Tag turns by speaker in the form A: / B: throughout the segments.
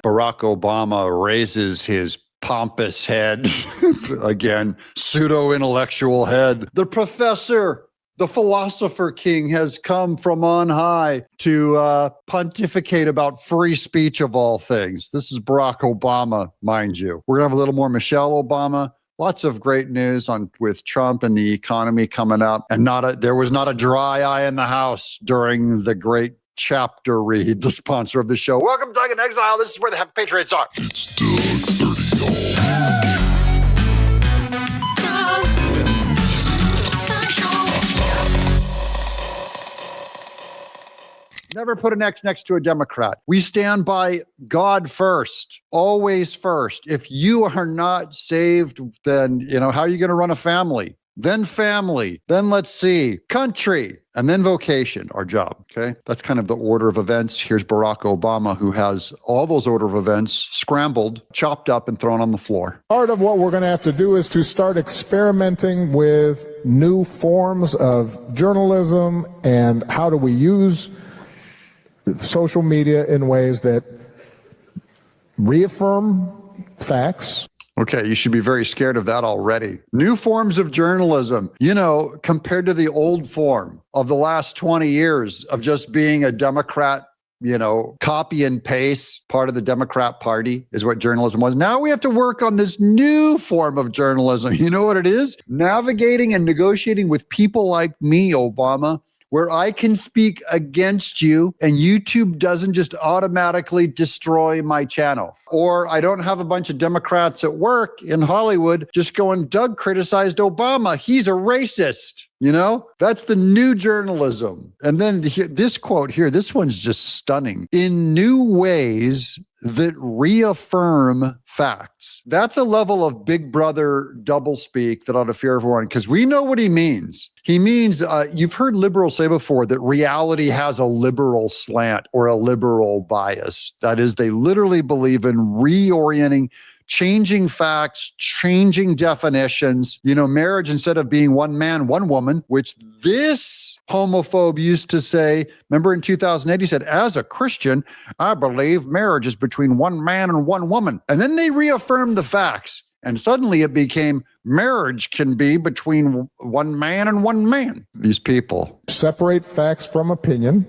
A: Barack Obama raises his pompous head, again, pseudo-intellectual head. The professor, the philosopher king, has come from on high to pontificate about free speech of all things. This is Barack Obama, mind you. We're going to have a little more Michelle Obama. Lots of great news with Trump and the economy coming up. And there was not a dry eye in the House during the great chapter read, the sponsor of the show. Welcome to In Exile. This is where the happy patriots are.
B: It's Doug 30, y'all.
A: Never put an X next to a Democrat. We stand by God first, always first. If you are not saved, then, how are you going to run a family? Then family, then let's see, country, and then vocation, our job, okay? That's kind of the order of events. Here's Barack Obama, who has all those order of events scrambled, chopped up, and thrown on the floor.
C: Part of what we're going to have to do is to start experimenting with new forms of journalism and how do we use social media in ways that reaffirm facts.
A: Okay, you should be very scared of that already. New forms of journalism, compared to the old form of the last 20 years of just being a Democrat, copy and paste, part of the Democrat Party is what journalism was. Now we have to work on this new form of journalism. You know what it is? Navigating and negotiating with people like me, Obama, where I can speak against you and YouTube doesn't just automatically destroy my channel. Or I don't have a bunch of Democrats at work in Hollywood just going, Doug criticized Obama. He's a racist. That's the new journalism. And then this quote here, this one's just stunning. In new ways that reaffirm facts. That's a level of big brother doublespeak that ought to fear everyone, because we know what he means. He means, you've heard liberals say before that reality has a liberal slant or a liberal bias. That is, they literally believe in reorienting, changing facts, changing definitions. Marriage, instead of being one man, one woman, which this homophobe used to say, remember in 2008, he said, as a Christian, I believe marriage is between one man and one woman. And then they reaffirmed the facts. And suddenly it became marriage can be between one man and one man. These people
C: separate facts from opinion.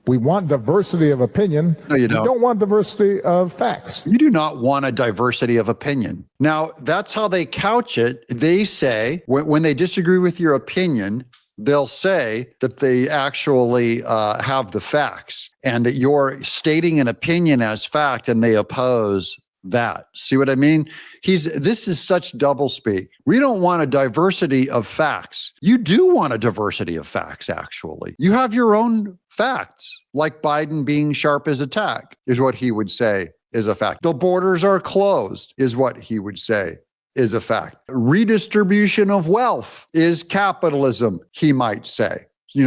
C: We want diversity of opinion.
A: No, you don't.
C: We don't want diversity of facts.
A: You do not want a diversity of opinion. Now, that's how they couch it. They say, when they disagree with your opinion, they'll say that they actually have the facts and that you're stating an opinion as fact and they oppose that. See what I mean? This is such doublespeak. We don't want a diversity of facts. You do want a diversity of facts, actually. You have your own facts, like Biden being sharp as a tack is what he would say is a fact. The borders are closed is what he would say is a fact. Redistribution of wealth is capitalism, he might say.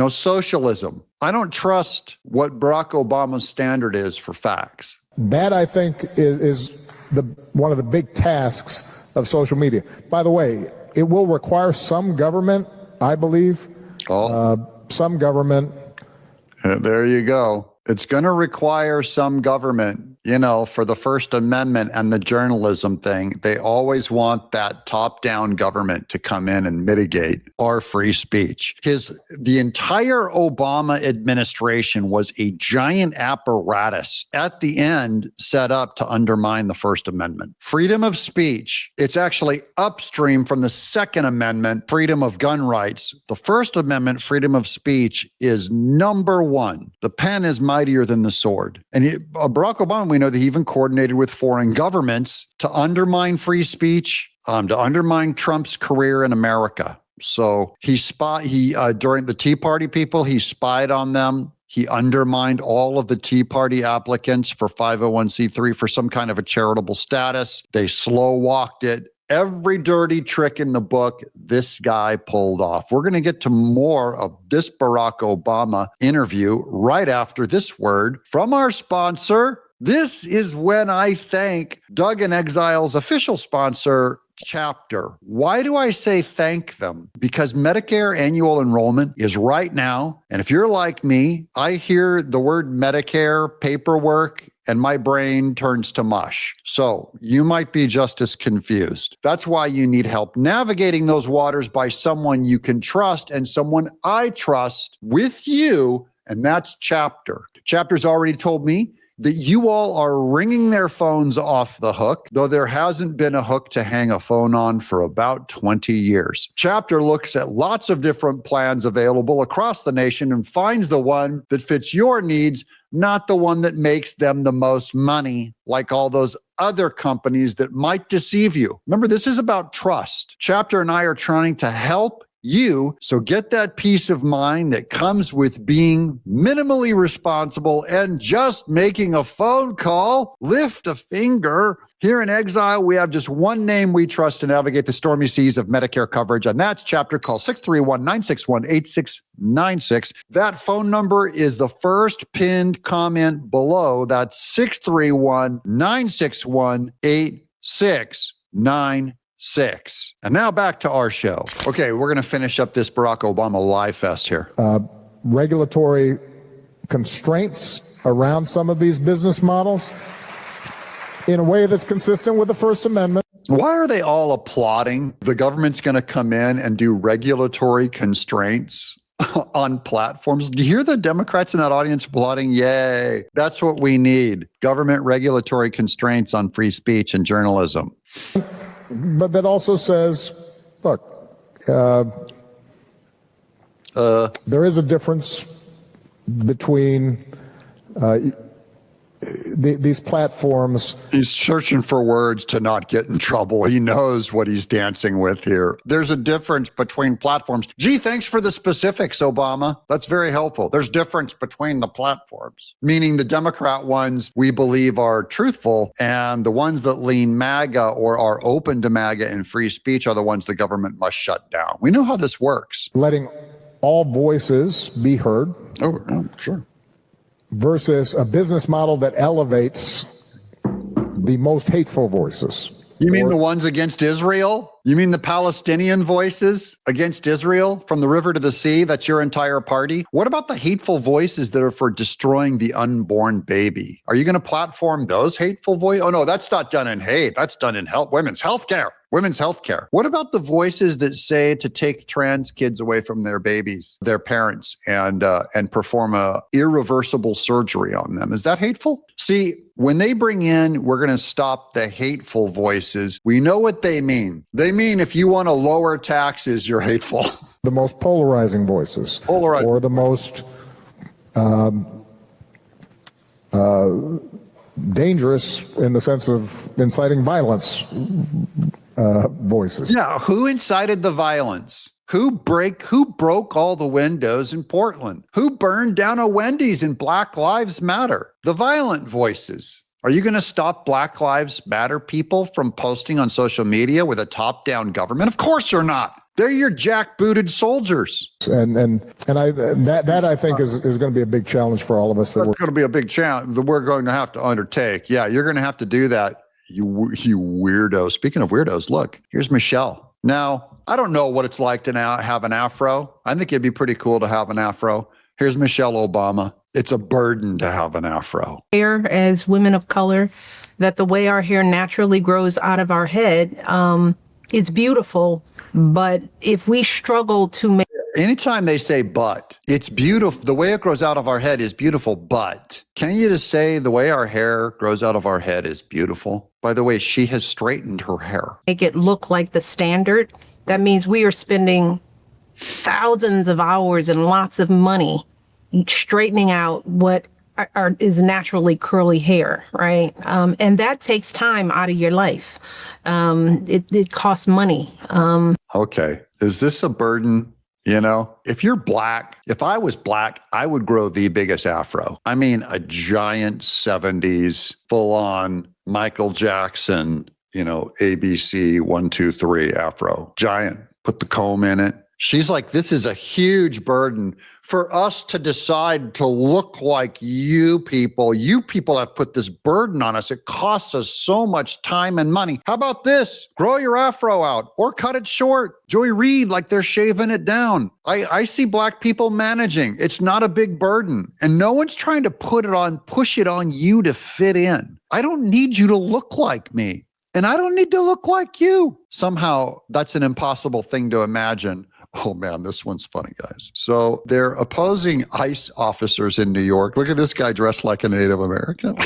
A: Socialism. I don't trust what Barack Obama's standard is for facts.
C: That, I think, is one of the big tasks of social media. By the way, it will require some government, I believe. Some government.
A: There you go. It's going to require some government, for the First Amendment and the journalism thing. They always want that top-down government to come in and mitigate our free speech. The entire Obama administration was a giant apparatus at the end set up to undermine the First Amendment. Freedom of speech, it's actually upstream from the Second Amendment, freedom of gun rights. The First Amendment, freedom of speech, is number one. The pen is mightier than the sword. And Barack Obama, we know that he even coordinated with foreign governments to undermine free speech, to undermine Trump's career in America. So during the Tea Party people, he spied on them. He undermined all of the Tea Party applicants for 501c3 for some kind of a charitable status. They slow walked it. Every dirty trick in the book, this guy pulled off. We're going to get to more of this Barack Obama interview right after this word from our sponsor. This is when I thank Doug in Exile's official sponsor, chapter. Why do I say thank them? Because Medicare annual enrollment is right now. And if you're like me, I hear the word Medicare paperwork and my brain turns to mush. So you might be just as confused. That's why you need help navigating those waters by someone you can trust and someone I trust with you. And that's Chapter. Chapter's already told me that you all are ringing their phones off the hook, though there hasn't been a hook to hang a phone on for about 20 years. Chapter looks at lots of different plans available across the nation and finds the one that fits your needs, not the one that makes them the most money, like all those other companies that might deceive you. Remember, this is about trust. Chapter and I are trying to help you, so get that peace of mind that comes with being minimally responsible and just making a phone call. Lift a finger. Here in Exile, we have just one name we trust to navigate the stormy seas of Medicare coverage, and that's Chapter. Call 631-961-8696. That phone number is the first pinned comment below. That's 631-961-8696. And now back to our show. Okay, we're going to finish up this Barack Obama lie fest here.
C: Regulatory constraints around some of these business models in a way that's consistent with the First Amendment.
A: Why are they all applauding? The government's going to come in and do regulatory constraints on platforms. Do you hear the Democrats in that audience applauding? Yay. That's what we need. Government regulatory constraints on free speech and journalism.
C: But that also says, look, there is a difference between these platforms.
A: He's searching for words to not get in trouble. He knows what he's dancing with here. There's a difference between platforms. Gee, thanks for the specifics, Obama. That's very helpful. There's difference between the platforms, meaning the Democrat ones we believe are truthful, and the ones that lean MAGA or are open to MAGA and free speech are the ones the government must shut down. We know how this works.
C: Letting all voices be heard.
A: Oh, sure.
C: Versus a business model that elevates the most hateful voices.
A: You mean the ones against Israel? You mean the Palestinian voices against Israel from the river to the sea? That's your entire party? What about the hateful voices that are for destroying the unborn baby? Are you going to platform those hateful voices? Oh, no, that's not done in hate. That's done in women's health care. Women's health care. What about the voices that say to take trans kids away from their babies, their parents, and perform a irreversible surgery on them? Is that hateful? See, when they bring in, we're going to stop the hateful voices, we know what they mean. They mean if you want to lower taxes, you're hateful.
C: The most polarizing voices. Or the most dangerous in the sense of inciting violence voices.
A: Yeah, who incited the violence? Who broke all the windows in Portland? Who burned down a Wendy's in Black Lives Matter? The violent voices. Are you going to stop Black Lives Matter people from posting on social media with a top-down government? Of course you're not. They're your jackbooted soldiers.
C: And that I think is going to be a big challenge for all of us.
A: That's going to be a big challenge that we're going to have to undertake. Yeah, you're going to have to do that, you weirdo. Speaking of weirdos, look, here's Michelle. Now, I don't know what it's like to now have an afro. I think it'd be pretty cool to have an afro. Here's Michelle Obama. It's a burden to have an afro.
D: Hair as women of color, that the way our hair naturally grows out of our head, it's beautiful. But if we struggle to make...
A: Anytime they say but, it's beautiful. The way it grows out of our head is beautiful, but can you just say the way our hair grows out of our head is beautiful? By the way, she has straightened her hair.
D: Make it look like the standard. That means we are spending thousands of hours and lots of money straightening out what is naturally curly hair, right? And that takes time out of your life. It costs money.
A: Okay. Is this a burden? You know, if you're black, if I was black, I would grow the biggest afro. I mean, a giant 70s full-on Michael Jackson, ABC 1, 2, 3 afro. Giant. Put the comb in it. She's like, this is a huge burden for us to decide to look like you people. You people have put this burden on us. It costs us so much time and money. How about this? Grow your afro out or cut it short. Joy Reid, like they're shaving it down. I see black people managing. It's not a big burden. And no one's trying to push it on you to fit in. I don't need you to look like me. And I don't need to look like you. Somehow that's an impossible thing to imagine. Oh man, this one's funny, guys. So they're opposing ICE officers in New York. Look at this guy dressed like a Native American.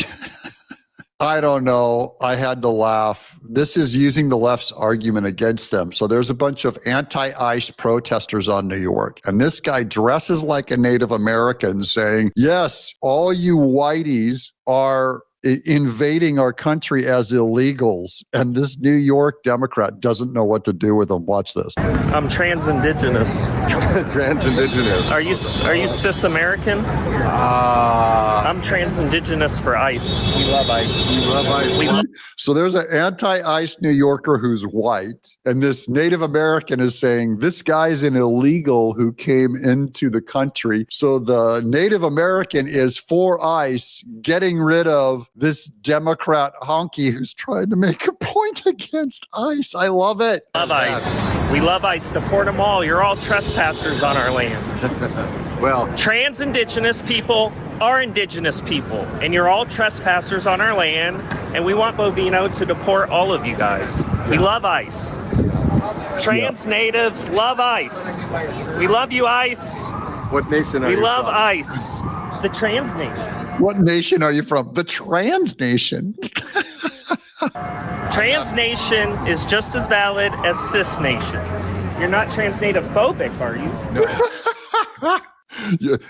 A: I don't know. I had to laugh. This is using the left's argument against them. So there's a bunch of anti-ICE protesters on New York. And this guy dresses like a Native American saying, yes, all you whiteys are invading our country as illegals. And this New York Democrat doesn't know what to do with them. Watch this.
E: I'm trans-indigenous.
F: Trans-indigenous.
E: Are you cis-American? I'm trans-indigenous for ICE. We love ICE.
F: We love ICE.
A: So there's an anti-ICE New Yorker who's white, and this Native American is saying, this guy's an illegal who came into the country. So the Native American is for ICE, getting rid of this Democrat honky who's trying to make a point against ICE. I love it.
E: Love ICE. We love ICE. Deport them all. You're all trespassers on our land.
F: Well,
E: Trans-indigenous people are indigenous people, and you're all trespassers on our land, and we want Bovino to deport all of you guys. We love ICE. Trans natives love ICE. We love you, ICE.
F: what nation are
E: We
F: you
E: love
F: from?
E: ICE. The trans nation.
A: What nation are you from? The trans nation.
E: Trans nation is just as valid as cis nations. You're not trans native phobic, are you?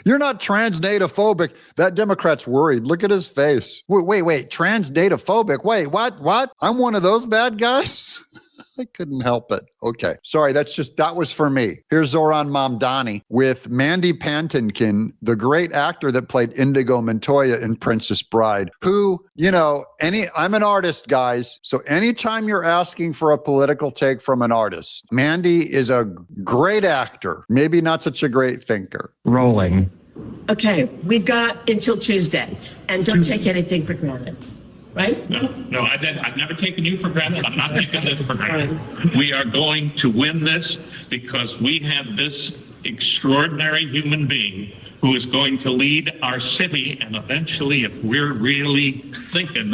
A: You're not trans native phobic. That Democrat's worried. Look at his face. Wait. Trans native phobic. Wait, what? I'm one of those bad guys? I couldn't help it. Okay. Sorry, that was for me. Here's Zoran Mamdani with Mandy Patinkin, the great actor that played Indigo Montoya in Princess Bride, who, I'm an artist, guys. So anytime you're asking for a political take from an artist, Mandy is a great actor, maybe not such a great thinker.
G: Rolling.
H: Okay, we've got until Tuesday, and don't take anything for granted, right?
I: No, I've never taken you for granted. I'm not taking this for granted. We are going to win this because we have this extraordinary human being who is going to lead our city, and eventually, if we're really thinking,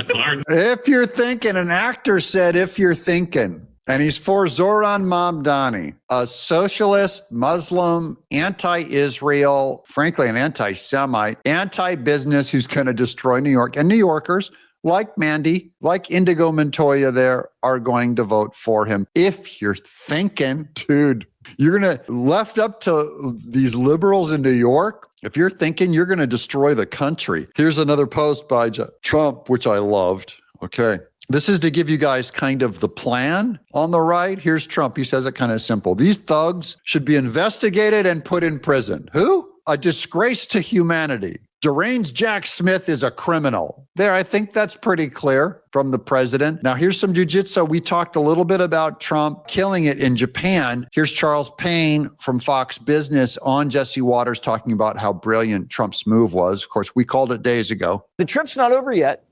A: If you're thinking, an actor said, if you're thinking. And he's for Zoran Mamdani, a socialist, Muslim, anti-Israel, frankly, an anti-Semite, anti-business who's going to destroy New York. And New Yorkers, like Mandy, like Indigo Montoya there, are going to vote for him. If you're thinking, dude, you're going to, left up to these liberals in New York, if you're thinking you're going to destroy the country. Here's another post by Trump, which I loved. Okay. This is to give you guys kind of the plan on the right. Here's Trump. He says it kind of simple. These thugs should be investigated and put in prison. Who? A disgrace to humanity. Deranged Jack Smith is a criminal. There, I think that's pretty clear from the president. Now, here's some jujitsu. We talked a little bit about Trump killing it in Japan. Here's Charles Payne from Fox Business on Jesse Waters talking about how brilliant Trump's move was. Of course, we called it days ago.
J: The trip's not over yet.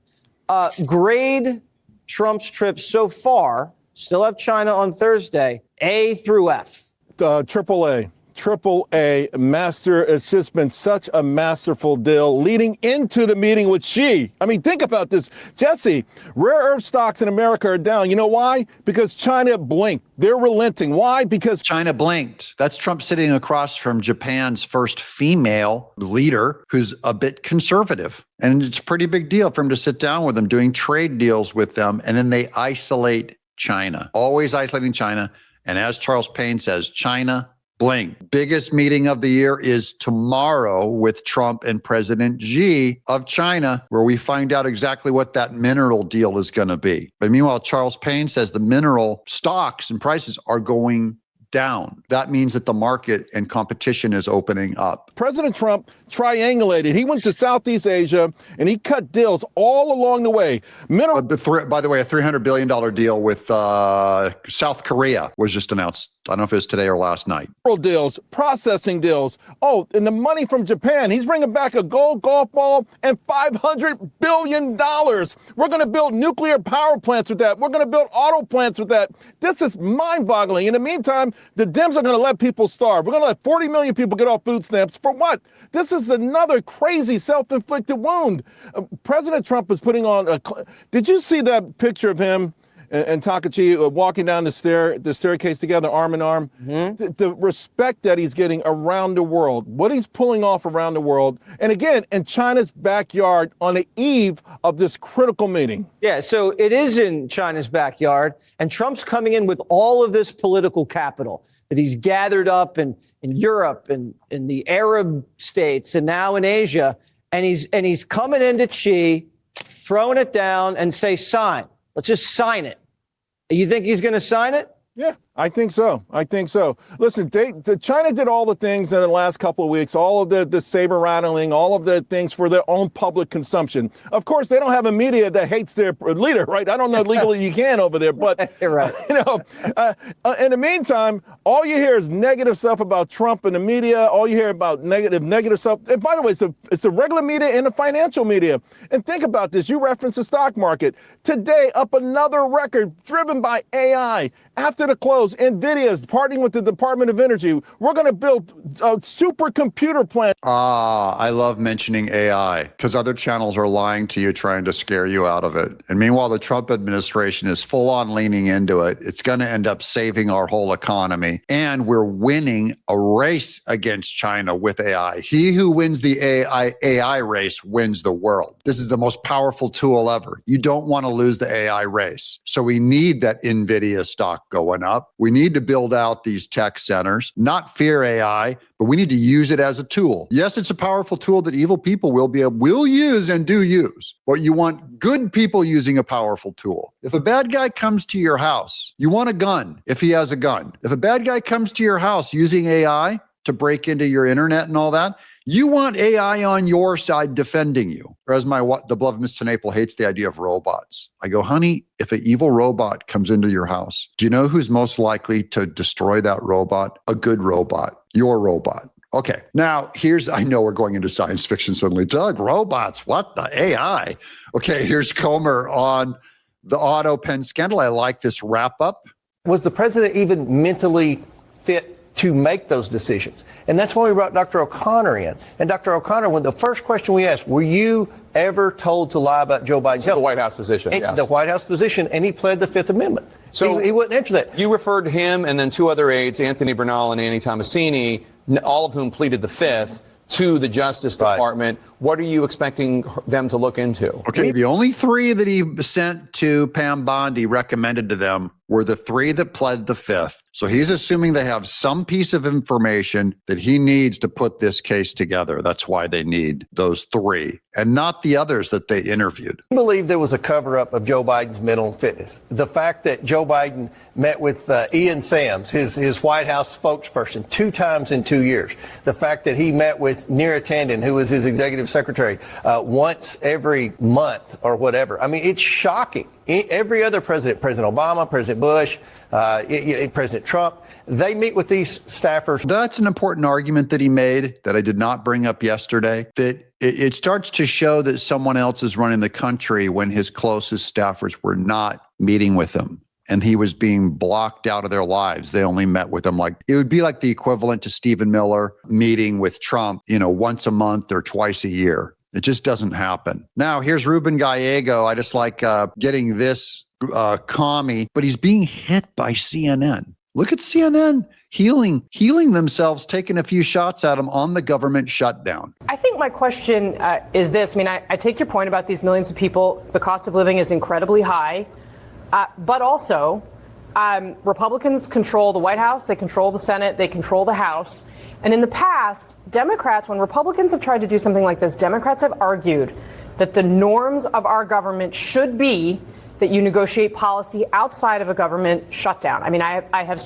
J: Grade Trump's trip so far. Still have China on Thursday. A through F.
C: Triple A master. It's just been such a masterful deal leading into the meeting with Xi. I mean, think about this, Jesse. Rare earth stocks in America are down. You know why? Because China blinked. They're relenting. Why? Because
A: China blinked. That's Trump sitting across from Japan's first female leader who's a bit conservative. And it's a pretty big deal for him to sit down with them, doing trade deals with them. And then they isolate China, always isolating China. And as Charles Payne says, China blink. Biggest meeting of the year is tomorrow with Trump and President Xi of China, where we find out exactly what that mineral deal is going to be. But meanwhile, Charles Payne says the mineral stocks and prices are going down. That means that the market and competition is opening up.
G: President Trump triangulated. He went to Southeast Asia and he cut deals all along the way.
A: By the way, a $300 billion deal with South Korea was just announced. I don't know if it was today or last night.
G: Deals, processing deals. Oh, and the money from Japan. He's bringing back a gold golf ball and $500 billion. We're going to build nuclear power plants with that. We're going to build auto plants with that. This is mind-boggling. In the meantime, the Dems are going to let people starve. We're going to let 40 million people get off food stamps. For what? This is another crazy self-inflicted wound. President Trump is putting on did you see that picture of him and Takachi walking down the staircase together, arm in arm? Mm-hmm. The respect that he's getting around the world, what he's pulling off around the world, and again, in China's backyard on the eve of this critical meeting.
J: Yeah, so it is in China's backyard, and Trump's coming in with all of this political capital that he's gathered up in Europe and in the Arab states and now in Asia, and he's coming into Xi, throwing it down and say, sign. Let's just sign it. You think he's going to sign it?
G: Yeah, I think so. Listen, China did all the things in the last couple of weeks, all of the saber rattling, all of the things for their own public consumption. Of course, they don't have a media that hates their leader, right? I don't know legally you can over there, but
J: you're right.
G: In the meantime, all you hear is negative stuff about Trump in the media. All you hear about negative stuff. And by the way, it's the regular media and the financial media. And think about this. You referenced the stock market. Today, up another record driven by AI. After the close, NVIDIA is partnering with the Department of Energy. We're going to build a supercomputer plant.
A: I love mentioning AI because other channels are lying to you, trying to scare you out of it. And meanwhile, the Trump administration is full on leaning into it. It's going to end up saving our whole economy. And we're winning a race against China with AI. He who wins the AI race wins the world. This is the most powerful tool ever. You don't want to lose the AI race. So we need that NVIDIA stock going up. We need to build out these tech centers, not fear AI, but we need to use it as a tool. Yes, it's a powerful tool that evil people will use and do use, but you want good people using a powerful tool. If a bad guy comes to your house, you want a gun if he has a gun. If a bad guy comes to your house using AI to break into your internet and all that, you want AI on your side defending you. Or as the beloved Miss Tenaple hates the idea of robots. I go, honey, if an evil robot comes into your house, do you know who's most likely to destroy that robot? A good robot, your robot. Okay, now I know we're going into science fiction suddenly. Doug, robots, what the AI? Okay, here's Comer on the auto pen scandal. I like this wrap up.
K: Was the president even mentally fit to make those decisions? And that's why we brought Dr. O'Connor in. And Dr. O'Connor, when the first question we asked, were you ever told to lie about Joe Biden's health?
L: The White House physician, yes.
K: The White House physician, and he pled the Fifth Amendment. So he wouldn't answer that.
L: You referred to him and then two other aides, Anthony Bernal and Annie Tomasini, all of whom pleaded the Fifth, to the Justice Department. Right. What are you expecting them to look into?
A: Okay, the only three that he sent to Pam Bondi, recommended to them, were the three that pled the Fifth. So he's assuming they have some piece of information that he needs to put this case together. That's why they need those three and not the others that they interviewed.
K: I believe there was a cover-up of Joe Biden's mental fitness. The fact that Joe Biden met with Ian Sams, his White House spokesperson, 2 times in 2 years. The fact that he met with Neera Tanden, who was his executive secretary, once every month or whatever. I mean, it's shocking. Every other president, President Obama, President Bush, President Trump, they meet with these staffers.
A: That's an important argument that he made that I did not bring up yesterday, that it starts to show that someone else is running the country when his closest staffers were not meeting with him. And he was being blocked out of their lives. They only met with him it would be like the equivalent to Stephen Miller meeting with Trump, once a month or twice a year. It just doesn't happen. Now, here's Ruben Gallego. I just like getting this commie, but he's being hit by CNN. Look at CNN healing themselves, taking a few shots at him on the government shutdown.
M: I think my question is this. I mean, I take your point about these millions of people. The cost of living is incredibly high, but also Republicans control the White House, they control the Senate, they control the House. And in the past, Democrats, when Republicans have tried to do something like this, Democrats have argued that the norms of our government should be that you negotiate policy outside of a government shutdown. I mean, I have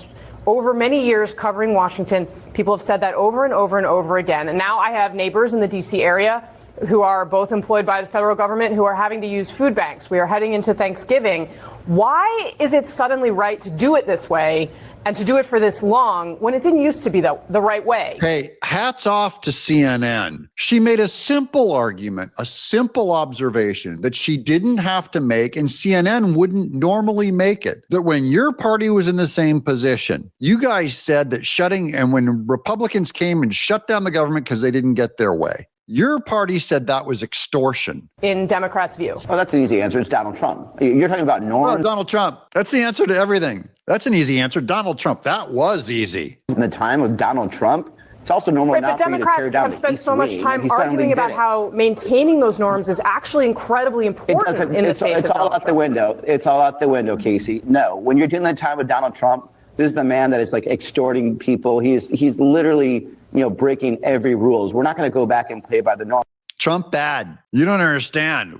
M: over many years covering Washington, people have said that over and over and over again. And now I have neighbors in the D.C. area who are both employed by the federal government who are having to use food banks. We are heading into Thanksgiving. Why is it suddenly right to do it this way and to do it for this long when it didn't used to be the right way?
A: Hey, hats off to CNN. She made a simple argument, a simple observation that she didn't have to make, and CNN wouldn't normally make it. That when your party was in the same position, you guys said that and when Republicans came and shut down the government because they didn't get their way, your party said that was extortion.
M: In Democrats' view.
N: Oh, that's an easy answer. It's Donald Trump. You're talking about norms.
A: Oh, Donald Trump. That's the answer to everything. That's an easy answer. Donald Trump. That was easy.
N: In the time of Donald Trump, it's also normal
M: Right,
N: now
M: but
N: for you to tear
M: Democrats
N: down
M: have
N: the
M: spent
N: East
M: so much
N: Wing.
M: time
N: He suddenly
M: arguing about
N: did it.
M: how maintaining those norms is actually incredibly important in the face of
N: It's all
M: Donald
N: out the
M: Trump.
N: window. It's all out the window, Casey. No, when you're dealing the time with Donald Trump, this is the man that is like extorting people. He's literally, breaking every rules. We're not going to go back and play by the norm.
A: Trump bad. You don't understand.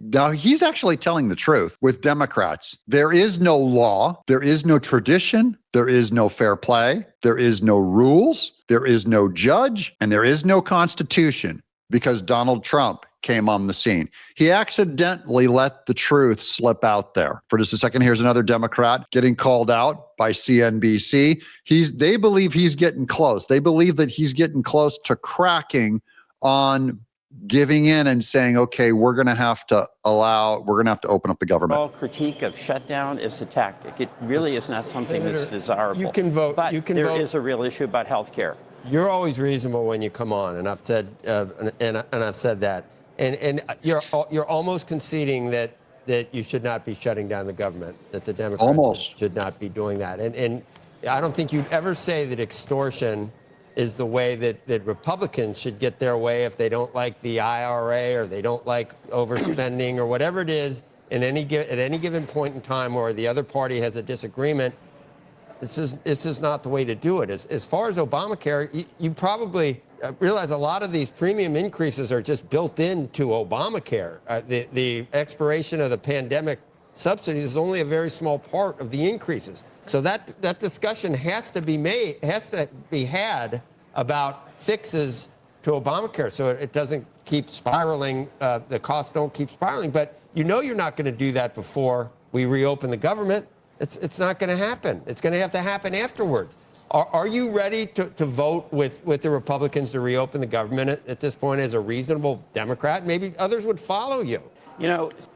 A: Now he's actually telling the truth with Democrats. There is no law. There is no tradition. There is no fair play. There is no rules. There is no judge. And there is no constitution because Donald Trump came on the scene. He accidentally let the truth slip out there. For just a second, here's another Democrat getting called out by CNBC. They believe he's getting close. They believe that he's getting close to cracking on giving in and saying, okay, we're going to have to open up the government.
O: All critique of shutdown is a tactic. It really is not something that's desirable.
P: You can vote.
O: But there
P: vote.
O: is a real issue about health care.
P: You're always reasonable when you come on, and I've said I've said that. And you're almost conceding that you should not be shutting down the government, that the Democrats should not be doing that. And I don't think you'd ever say that extortion is the way that Republicans should get their way if they don't like the IRA or they don't like overspending or whatever it is at any given point in time where the other party has a disagreement. This is not the way to do it. As far as Obamacare, you probably realize a lot of these premium increases are just built into Obamacare. The expiration of the pandemic subsidies is only a very small part of the increases. So that discussion has to be had about fixes to Obamacare so it doesn't keep spiraling, the costs don't keep spiraling. But you're not going to do that before we reopen the government. It's not going to happen. It's going to have to happen afterwards. Are you ready to vote with the Republicans to reopen the government at this point as a reasonable Democrat? Maybe others would follow you.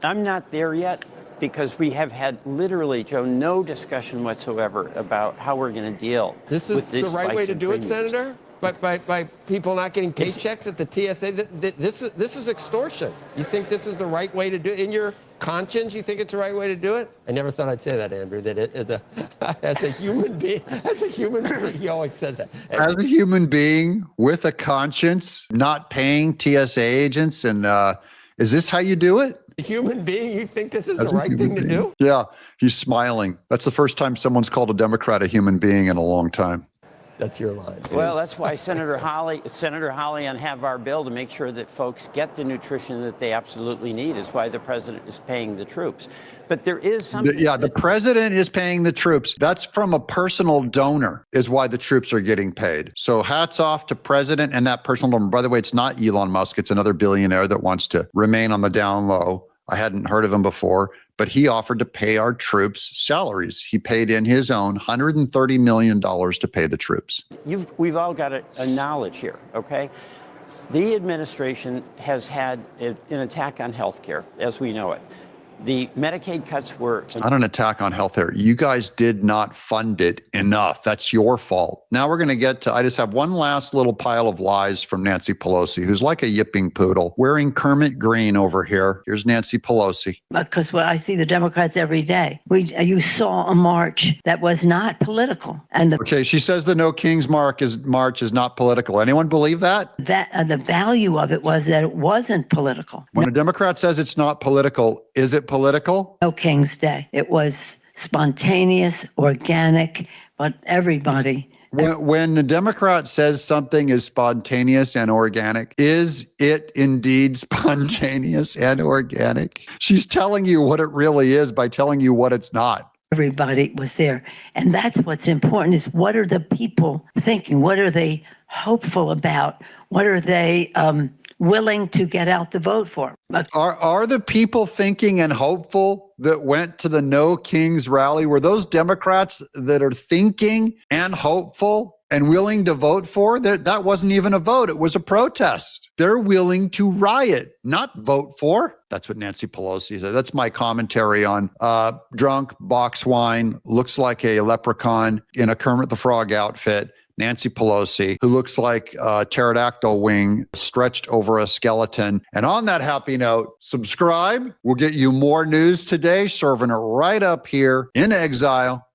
O: I'm not there yet because we have had literally, Joe, no discussion whatsoever about how we're going to deal with these spikes.
P: This is the right way to do it,
O: premiums.
P: Senator? By people not getting paychecks at the TSA? This is extortion. You think this is the right way to do it? In your conscience, you think it's the right way to do it? I never thought I'd say that, Andrew, that it as a human being, he always says that.
A: As a human being with a conscience, not paying TSA agents, and is this how you do it?
P: A human being, you think this is the right thing to do?
A: Yeah, he's smiling. That's the first time someone's called a Democrat a human being in a long time.
P: That's your line.
O: Well, that's why Senator Hawley and have our bill to make sure that folks get the nutrition that they absolutely need is why the president is paying the troops. But there is something.
A: The president is paying the troops. That's from a personal donor is why the troops are getting paid. So hats off to president and that personal donor. By the way, it's not Elon Musk. It's another billionaire that wants to remain on the down low. I hadn't heard of him before, but he offered to pay our troops salaries. He paid in his own $130 million to pay the troops.
O: We've all got a knowledge here, okay? The administration has had an attack on health care, as we know it. The Medicaid cuts were...
A: It's not an attack on healthcare. You guys did not fund it enough. That's your fault. Now we're going to get to, I just have one last little pile of lies from Nancy Pelosi, who's like a yipping poodle, wearing Kermit Green over here. Here's Nancy Pelosi.
Q: Because I see the Democrats every day. You saw a march that was not political.
A: Okay, she says the No Kings March is not political. Anyone believe that?
Q: The value of it was that it wasn't political.
A: When a Democrat says it's not political, is it political?
Q: No King's Day. It was spontaneous, organic, but everybody.
A: When a Democrat says something is spontaneous and organic, is it indeed spontaneous and organic? She's telling you what it really is by telling you what it's not.
Q: everybody was there. And that's what's important, is what are the people thinking? What are they hopeful about? What are they willing to get out the vote for?
A: Are the people thinking and hopeful that went to the No Kings rally, were those Democrats that are thinking and hopeful and willing to vote for? That wasn't even a vote. It was a protest. They're willing to riot, not vote for. That's what Nancy Pelosi said. That's my commentary on drunk, box wine, looks like a leprechaun in a Kermit the Frog outfit. Nancy Pelosi, who looks like a pterodactyl wing stretched over a skeleton. And on that happy note, subscribe. We'll get you more news today, serving it right up here in Exile.